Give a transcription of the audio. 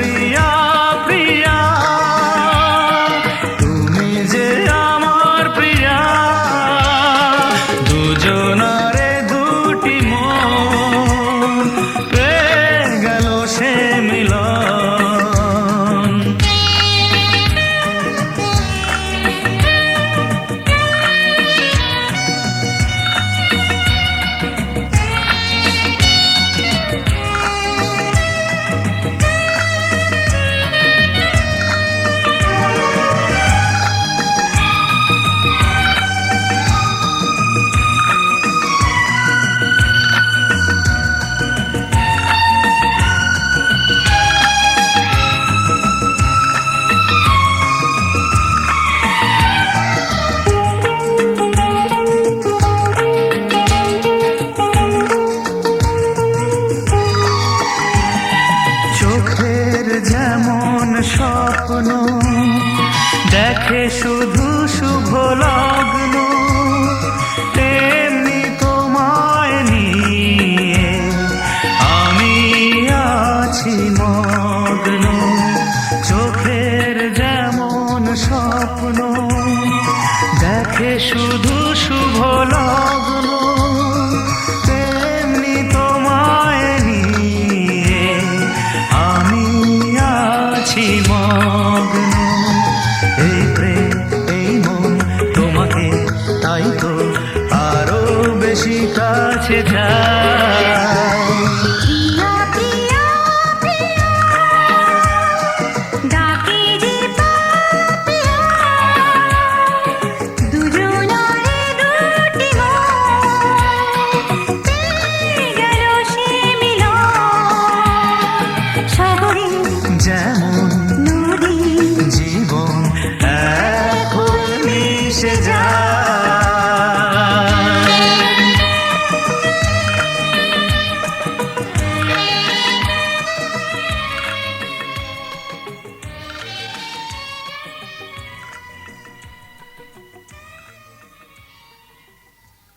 প্রিয়া প্রিয়া তুমি যে আমার প্রিয়া, দুজনারে দুটি মন পেয়ে গেল সে মিলন। চোখের যেমন স্বপ্ন দেখে শুধু শুভ লগ্ন, তেমনি তোমায় নিয়ে আমি আছি মগ্ন। চোখের যেমন স্বপ্ন দেখে শুধু শুভ লগ্ন, তেমনি তোমায় নিয়ে আমি আছি মগ্ন। এই প্রেম এই মন তোমাকে, তাই তো আরো বেশি কাছে যায়। প্রিয়া প্রিয়া প্রিয়া ডাকে যে পাপিয়া, দুজনারে দুটি মন পেয়ে গেল সে মিলন। শহরে যেমন নদী জীবন এক হয়ে মিশে যায়।